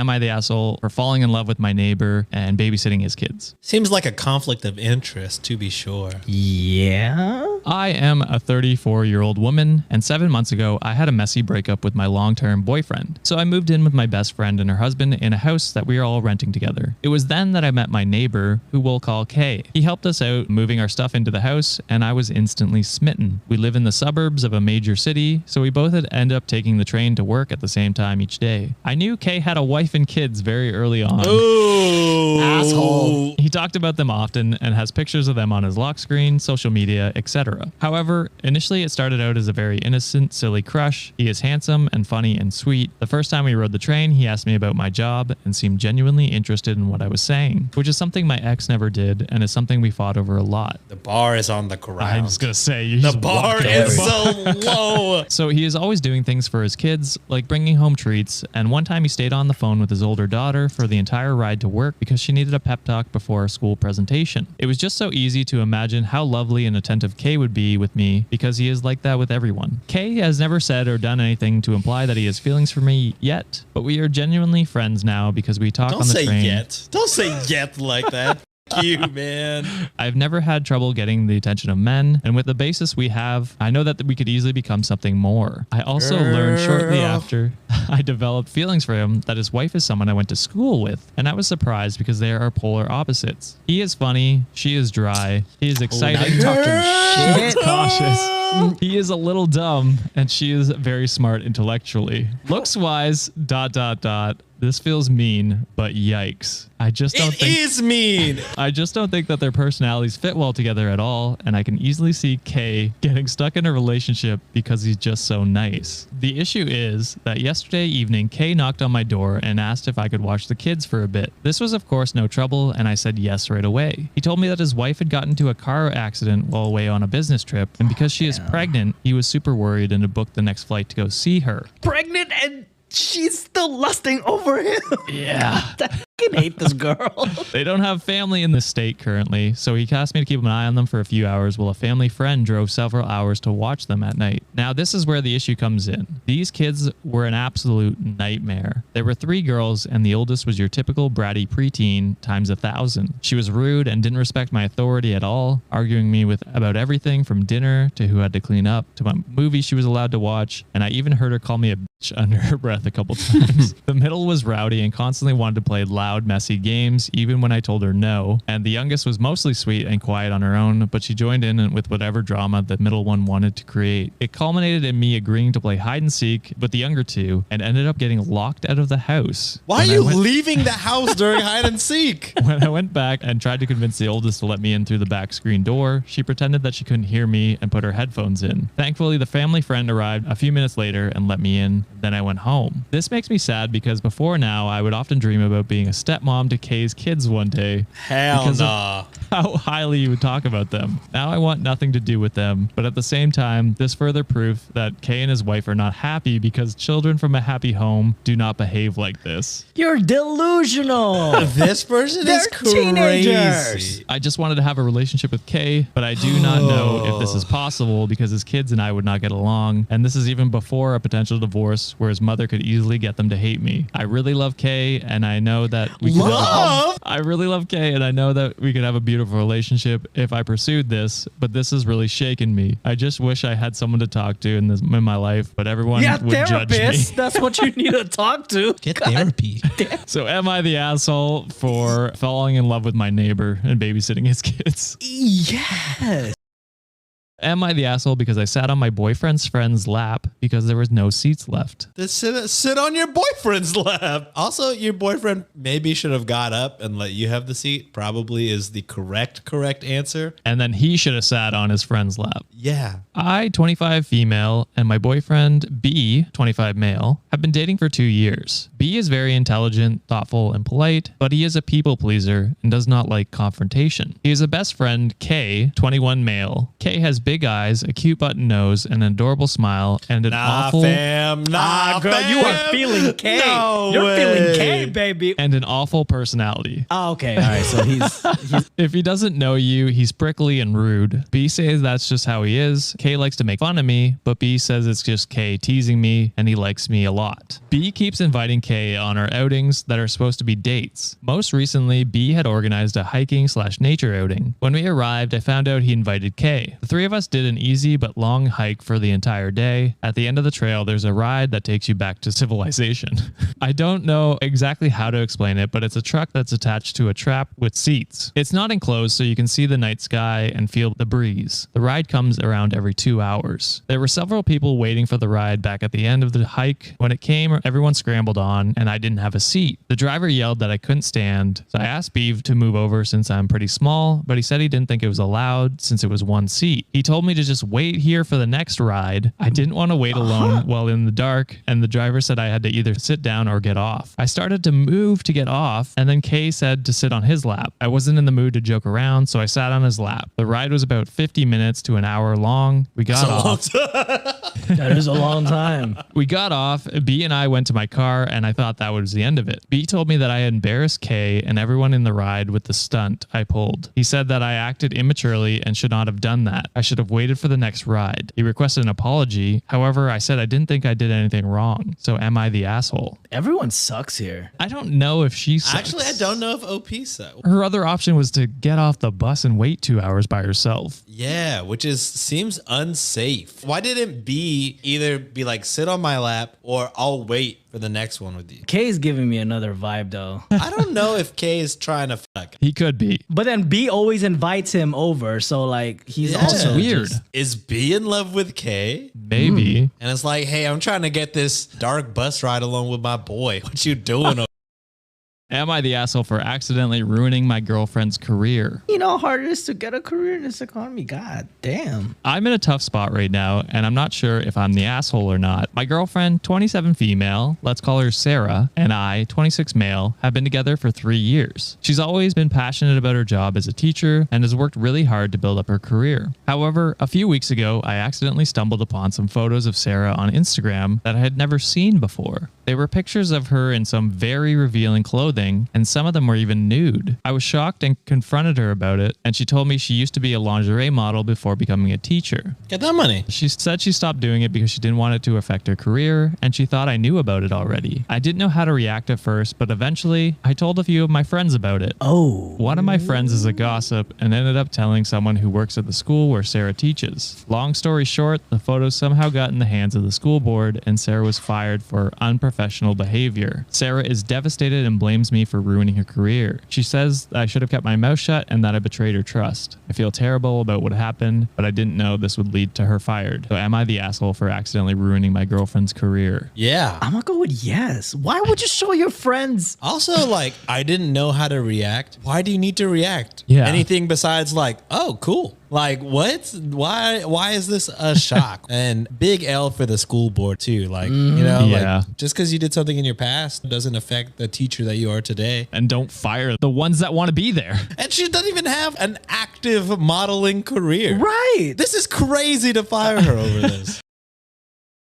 Am I the asshole for falling in love with my neighbor and babysitting his kids? Seems like a conflict of interest, to be sure. Yeah. I am a 34-year-old woman, and 7 months ago, I had a messy breakup with my long-term boyfriend. So I moved in with my best friend and her husband in a house that we are all renting together. It was then that I met my neighbor, who we'll call Kay. He helped us out moving our stuff into the house, and I was instantly smitten. We live in the suburbs of a major city, so we both had ended up taking the train to work at the same time each day. I knew Kay had a wife and kids very early on. Ooh. Asshole. He talked about them often and has pictures of them on his lock screen, social media, etc. However, initially it started out as a very innocent, silly crush. He is handsome and funny and sweet. The first time we rode the train, he asked me about my job and seemed genuinely interested in what I was saying, which is something my ex never did and is something we fought over a lot. The bar is on the ground. I'm just gonna say, the bar is so low. So he is always doing things for his kids, like bringing home treats, and one time he stayed on the phone with his older daughter for the entire ride to work because she needed a pep talk before a school presentation. It was just so easy to imagine how lovely and attentive Kay would be with me because he is like that with everyone. Kay has never said or done anything to imply that he has feelings for me yet, but we are genuinely friends now because we talk on the train. Don't say yet. Don't say yet like that. You, man. I've never had trouble getting the attention of men, and with the basis we have, I know that we could easily become something more. I also learned shortly after I developed feelings for him that his wife is someone I went to school with, and I was surprised because they are polar opposites. He is funny, she is dry, he is exciting, Talking shit. cautious. He is a little dumb, and she is very smart intellectually. Looks wise, ... This feels mean, but yikes. I just don't think it is mean. I just don't think that their personalities fit well together at all, and I can easily see Kay getting stuck in a relationship because he's just so nice. The issue is that yesterday evening, Kay knocked on my door and asked if I could watch the kids for a bit. This was of course no trouble, and I said yes right away. He told me that his wife had gotten into a car accident while away on a business trip, and because she is pregnant, he was super worried and had booked the next flight to go see her. Pregnant and she's still lusting over him. Yeah. I fucking hate this girl. They don't have family in the state currently, so he asked me to keep an eye on them for a few hours while a family friend drove several hours to watch them at night. Now, this is where the issue comes in. These kids were an absolute nightmare. There were 3 girls, and the oldest was your typical bratty preteen times 1,000. She was rude and didn't respect my authority at all, arguing me with about everything from dinner to who had to clean up to what movie she was allowed to watch, and I even heard her call me a bitch under her breath a couple times. The middle was rowdy and constantly wanted to play loud, messy games, even when I told her no. And the youngest was mostly sweet and quiet on her own, but she joined in with whatever drama the middle one wanted to create. It culminated in me agreeing to play hide and seek with the younger 2 and ended up getting locked out of the house. Why are you leaving the house during hide and seek? When I went back and tried to convince the oldest to let me in through the back screen door, she pretended that she couldn't hear me and put her headphones in. Thankfully, the family friend arrived a few minutes later and let me in. Then I went home. This makes me sad because before now, I would often dream about being a stepmom to Kay's kids one day. Hell nah. How highly you would talk about them. Now I want nothing to do with them, but at the same time, this further proof that Kay and his wife are not happy because children from a happy home do not behave like this. You're delusional. This person is crazy. Teenagers. I just wanted to have a relationship with Kay, but I do not know if this is possible because his kids and I would not get along, and this is even before a potential divorce where his mother could easily get them to hate me. I really love Kay, and I know that we could I really love Kay, and I know that we could have a beautiful relationship if I pursued this, but this has really shaken me. I just wish I had someone to talk to in my life, but everyone would judge me. That's what you need to talk to. Get therapy. So am I the asshole for falling in love with my neighbor and babysitting his kids? Yes. Am I the asshole because I sat on my boyfriend's friend's lap because there was no seats left? Just sit on your boyfriend's lap. Also, your boyfriend maybe should have got up and let you have the seat. Probably is the correct answer. And then he should have sat on his friend's lap. Yeah. I, 25 female, and my boyfriend, B, 25 male, have been dating for 2 years. B is very intelligent, thoughtful, and polite, but he is a people pleaser and does not like confrontation. He is a best friend, K, 21 male. K has big big eyes, a cute button nose, and an adorable smile, and an awful fam. Nah, girl, fam. you are feeling K. No You're way. feeling K, baby. and an awful personality. Oh, okay. All right. So he's If he doesn't know you, he's prickly and rude. B says that's just how he is. K likes to make fun of me, but B says it's just K teasing me and he likes me a lot. B keeps inviting K on our outings that are supposed to be dates. Most recently, B had organized a hiking/nature outing. When we arrived, I found out he invited K. The three of us did an easy but long hike for the entire day. At the end of the trail, there's a ride that takes you back to civilization. I don't know exactly how to explain it, but it's a truck that's attached to a trap with seats. It's not enclosed, so you can see the night sky and feel the breeze. The ride comes around every 2 hours. There were several people waiting for the ride back at the end of the hike. When it came, everyone scrambled on, and I didn't have a seat. The driver yelled that I couldn't stand, so I asked Beeve to move over since I'm pretty small, but he said he didn't think it was allowed since it was one seat. He told me to just wait here for the next ride. I didn't want to wait alone while in the dark, and the driver said I had to either sit down or get off. I started to move to get off, and then Kay said to sit on his lap. I wasn't in the mood to joke around, so I sat on his lap. The ride was about 50 minutes to an hour long. We got off. that is a long time. We got off. B and I went to my car, and I thought that was the end of it. B told me that I had embarrassed Kay and everyone in the ride with the stunt I pulled. He said that I acted immaturely and should not have done that. I should have waited for the next ride. He requested an apology. However, I said I didn't think I did anything wrong. So am I the asshole? Everyone sucks here. I don't know if she sucks. Actually, I don't know if OP sucks. Her other option was to get off the bus and wait 2 hours by herself. Yeah, which seems unsafe. Why didn't B either be like, sit on my lap, or I'll wait for the next one with you? K's giving me another vibe though. I don't know if K is trying to fuck. He could be. But then B always invites him over, so like he's Yeah. also Weird. just- Is B in love with K? Maybe. And it's like, hey, I'm trying to get this dark bus ride along with my boy. What you doing? Am I the asshole for accidentally ruining my girlfriend's career? You know how hard it is to get a career in this economy. God damn. I'm in a tough spot right now, and I'm not sure if I'm the asshole or not. My girlfriend, 27 female, let's call her Sarah, and I, 26 male, have been together for 3 years. She's always been passionate about her job as a teacher and has worked really hard to build up her career. However, a few weeks ago, I accidentally stumbled upon some photos of Sarah on Instagram that I had never seen before. They were pictures of her in some very revealing clothing, and some of them were even nude. I was shocked and confronted her about it, and she told me she used to be a lingerie model before becoming a teacher. Get that money. She said she stopped doing it because she didn't want it to affect her career, and she thought I knew about it already. I didn't know how to react at first, but eventually, I told a few of my friends about it. Oh. One of my friends is a gossip and ended up telling someone who works at the school where Sarah teaches. Long story short, the photos somehow got in the hands of the school board, and Sarah was fired for unprofessional behavior. Sarah is devastated and blames me for ruining her career. She says I should have kept my mouth shut and that I betrayed her trust. I feel terrible about what happened, but I didn't know this would lead to her fired. So am I the asshole for accidentally ruining my girlfriend's career? Yeah. I'm gonna go with yes. Why would you show your friends? Also, like, I didn't know how to react. Why do you need to react? Yeah. Anything besides like, oh, cool. Like, what? Why is this a shock? And big L for the school board too. Like, you know, Yeah. like just because you did something in your past doesn't affect the teacher that you are today. And don't fire the ones that want to be there. And she doesn't even have an active modeling career. Right. This is crazy to fire her over this.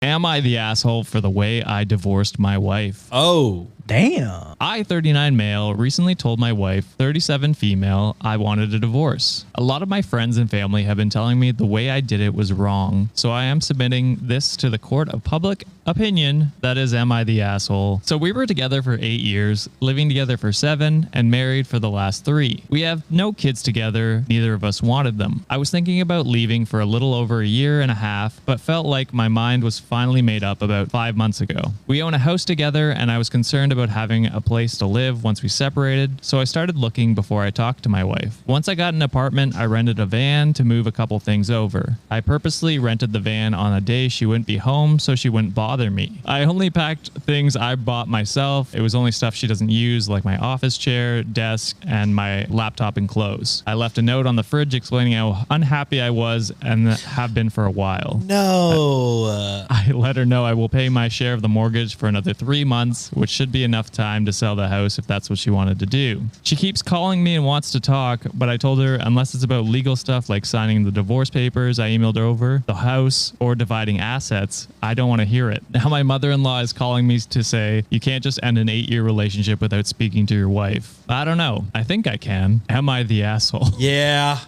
Am I the asshole for the way I divorced my wife? Oh. Damn. I, 39 male, recently told my wife, 37 female, I wanted a divorce. A lot of my friends and family have been telling me the way I did it was wrong, so I am submitting this to the court of public opinion. That is, am I the asshole? So we were together for 8 years, living together for 7, and married for the last 3. We have no kids together, neither of us wanted them. I was thinking about leaving for a little over a year and a half, but felt like my mind was finally made up about 5 months ago. We own a house together, and I was concerned about having a place to live once we separated, so I started looking before I talked to my wife. Once I got an apartment, I rented a van to move a couple things over. I purposely rented the van on a day she wouldn't be home so she wouldn't bother me. I only packed things I bought myself. It was only stuff she doesn't use, like my office chair, desk, and my laptop and clothes. I left a note on the fridge explaining how unhappy I was and have been for a while. No. I let her know I will pay my share of the mortgage for another 3 months, which should be be enough time to sell the house if that's what she wanted to do. She keeps calling me and wants to talk, but I told her unless it's about legal stuff like signing the divorce papers I emailed her over, the house, or dividing assets, I don't want to hear it. Now my mother-in-law is calling me to say you can't just end an 8-year relationship without speaking to your wife. I don't know. I think I can. Am I the asshole? Yeah.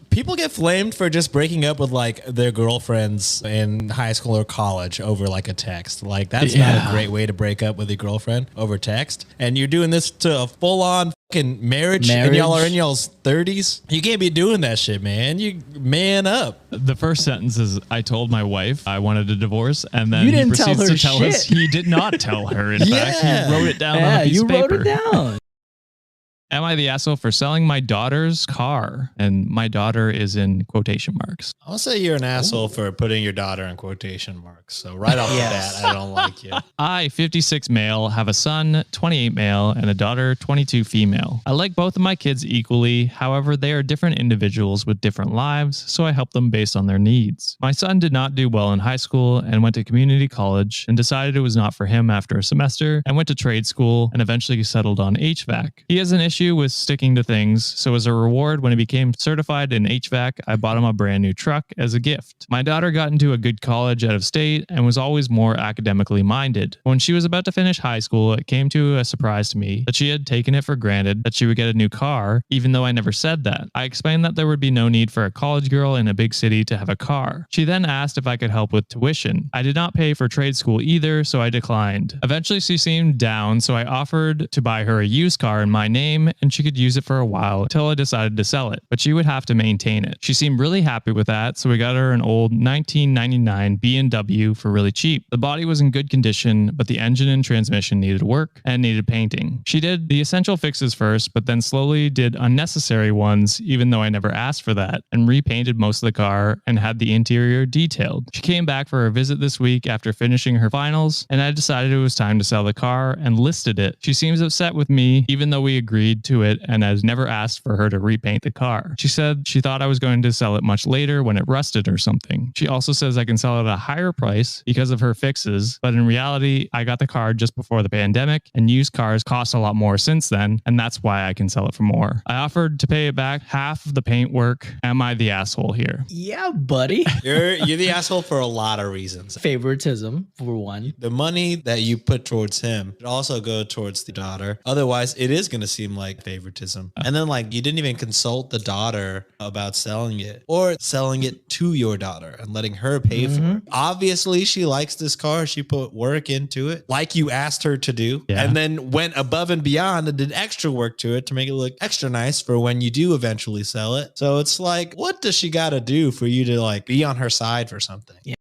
People get flamed for just breaking up with like their girlfriends in high school or college over like a text. Like that's not a great way to break up with your girlfriend over text. And you're doing this to a full-on fucking marriage and y'all are in y'all's 30s. You can't be doing that shit, man. You man up. The first sentence is, I told my wife I wanted a divorce, and then You he didn't tell proceeds her to tell us shit. he did not tell her. In fact, he wrote it down on a piece you of paper. wrote it down. Am I the asshole for selling my daughter's car? And my daughter is in quotation marks. I'll say you're an asshole for putting your daughter in quotation marks. So right off the bat, I don't like you. I, 56 male, have a son, 28 male, and a daughter, 22 female. I like both of my kids equally. However, they are different individuals with different lives, so I help them based on their needs. My son did not do well in high school and went to community college and decided it was not for him after a semester and went to trade school and eventually settled on HVAC. He has an issue with sticking to things, so as a reward, when he became certified in HVAC, I bought him a brand new truck as a gift. My daughter got into a good college out of state and was always more academically minded. When she was about to finish high school, it came to a surprise to me that she had taken it for granted that she would get a new car, even though I never said that. I explained that there would be no need for a college girl in a big city to have a car. She then asked if I could help with tuition. I did not pay for trade school either, so I declined. Eventually, she seemed down, so I offered to buy her a used car in my name and she could use it for a while until I decided to sell it, but she would have to maintain it. She seemed really happy with that, so we got her an old 1999 B&W for really cheap. The body was in good condition, but the engine and transmission needed work and needed painting. She did the essential fixes first, but then slowly did unnecessary ones, even though I never asked for that, and repainted most of the car and had the interior detailed. She came back for her visit this week after finishing her finals, and I decided it was time to sell the car and listed it. She seems upset with me, even though we agreed to it and has never asked for her to repaint the car. She said she thought I was going to sell it much later when it rusted or something. She also says I can sell it at a higher price because of her fixes, but in reality, I got the car just before the pandemic and used cars cost a lot more since then, and that's why I can sell it for more. I offered to pay it back half of the paint work. Am I the asshole here? Yeah, buddy. You're the asshole for a lot of reasons. Favoritism, for one. The money that you put towards him should also go towards the daughter. Otherwise, it is going to seem like favoritism. And then like you didn't even consult the daughter about selling it or selling it to your daughter and letting her pay for it. Obviously, she likes this car. She put work into it like you asked her to do, and then went above and beyond and did extra work to it to make it look extra nice for when you do eventually sell it. So it's like, what does she got to do for you to like be on her side for something? Yeah.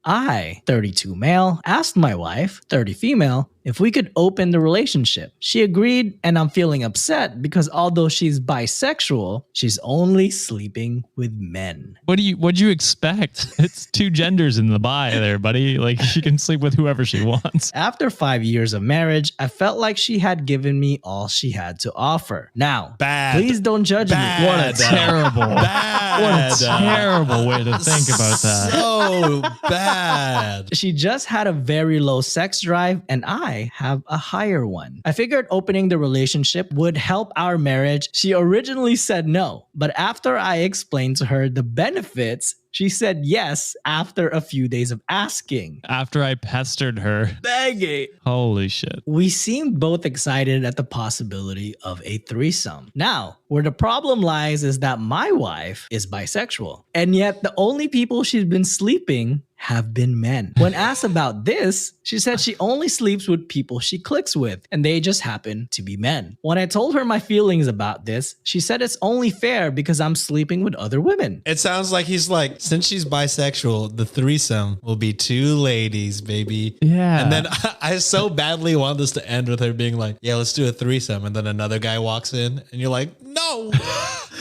I, 32 male, asked my wife, 30 female, if we could open the relationship. She agreed, and I'm feeling upset because although she's bisexual, she's only sleeping with men. What'd you expect? It's two genders in the bi there, buddy. Like she can sleep with whoever she wants. After 5 years of marriage, I felt like she had given me all she had to offer. Now, please don't judge me. What a terrible, what a terrible way to think about that. So bad. She just had a very low sex drive, and I have a higher one. I figured opening the relationship would help our marriage. She originally said no, but after I explained to her the benefits, she said yes after a few days of asking. After I pestered her. Begging. Holy shit. We seemed both excited at the possibility of a threesome. Now, where the problem lies is that my wife is bisexual, and yet the only people she's been sleeping have been men. When asked about this, she said she only sleeps with people she clicks with, and they just happen to be men. When I told her my feelings about this, she said it's only fair because I'm sleeping with other women. It sounds like he's like, since she's bisexual, the threesome will be two ladies, baby. Yeah. And then I so badly want this to end with her being like, yeah, let's do a threesome. And then another guy walks in and you're like, no.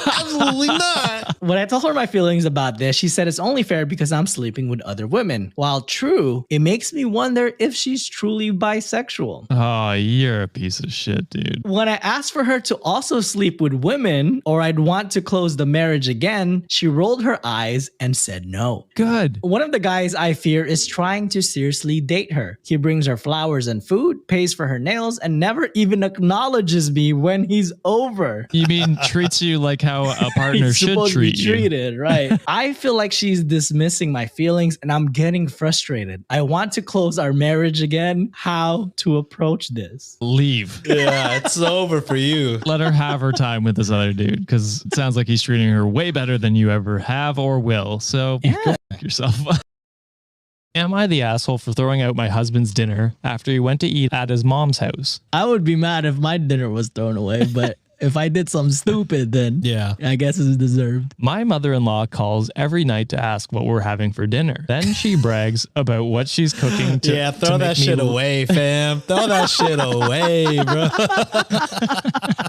Absolutely not. When I told her my feelings about this, she said it's only fair because I'm sleeping with other women. While true, it makes me wonder if she's truly bisexual. Oh, you're a piece of shit, dude. When I asked for her to also sleep with women, or I'd want to close the marriage again, she rolled her eyes and said no. Good. One of the guys I fear is trying to seriously date her. He brings her flowers and food, pays for her nails, and never even acknowledges me when he's over. You mean treats you like how a partner He's should supposed to be treat you? treated, right? I feel like she's dismissing my feelings and I'm getting frustrated. I want to close our marriage again. How to approach this? Leave. Yeah, it's over for you. Let her have her time with this other dude because it sounds like he's treating her way better than you ever have or will. So go fuck yourself. Am I the asshole for throwing out my husband's dinner after he went to eat at his mom's house? I would be mad if my dinner was thrown away, but if I did something stupid, then Yeah. I guess it's deserved. My mother-in-law calls every night to ask what we're having for dinner. Then she brags about what she's cooking to Yeah, throw to that make me shit away, fam. Throw that shit away, bro.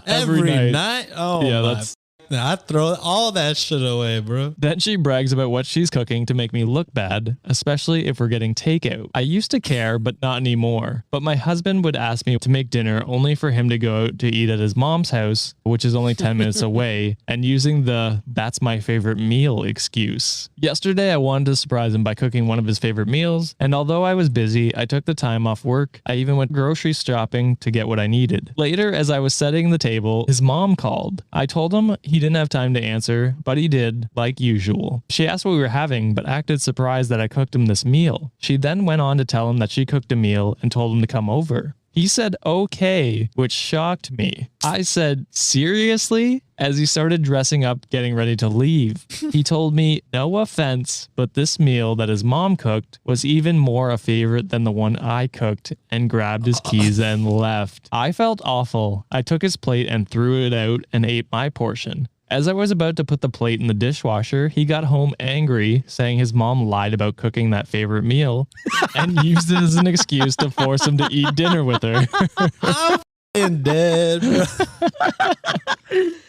Every night? Oh, Yeah, my. that's I throw all that shit away, bro. Then she brags about what she's cooking to make me look bad, especially if we're getting takeout. I used to care, but not anymore. But my husband would ask me to make dinner only for him to go out to eat at his mom's house, which is only 10 minutes away, and using the "that's my favorite meal" excuse. Yesterday, I wanted to surprise him by cooking one of his favorite meals, and although I was busy, I took the time off work. I even went grocery shopping to get what I needed. Later, as I was setting the table, his mom called. I told him he didn't have time to answer, but he did, like usual. She asked what we were having, but acted surprised that I cooked him this meal. She then went on to tell him that she cooked a meal and told him to come over. He said okay, which shocked me. I said, seriously? As he started dressing up, getting ready to leave. He told me, no offense, but this meal that his mom cooked was even more a favorite than the one I cooked, and grabbed his keys and left. I felt awful. I took his plate and threw it out and ate my portion. As I was about to put the plate in the dishwasher, he got home angry, saying his mom lied about cooking that favorite meal and used it as an excuse to force him to eat dinner with her. I'm dead, bro.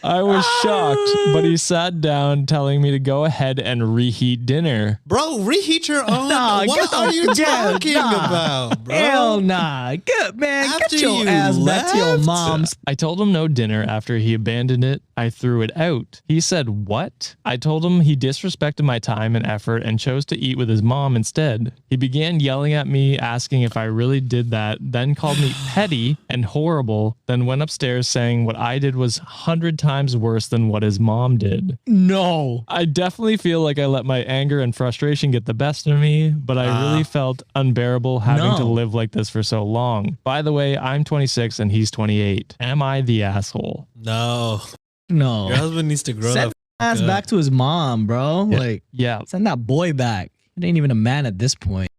I was shocked, but he sat down telling me to go ahead and reheat dinner. Bro, reheat your own. Nah, what are you talking about, bro? Hell nah. Get, man, After get your you ass back to your left? mom's. I told him no dinner after he abandoned it. I threw it out. He said, what? I told him he disrespected my time and effort and chose to eat with his mom instead. He began yelling at me, asking if I really did that, then called me petty and horrible, then went upstairs saying what I did was 100 times worse than what his mom did. No. I definitely feel like I let my anger and frustration get the best of me, but I really felt unbearable having to live like this for so long. By the way, I'm 26 and he's 28. Am I the asshole? No. No. Your husband needs to grow Send up. ass back to his mom, bro. Yeah. Like, Yeah. send that boy back. It ain't even a man at this point.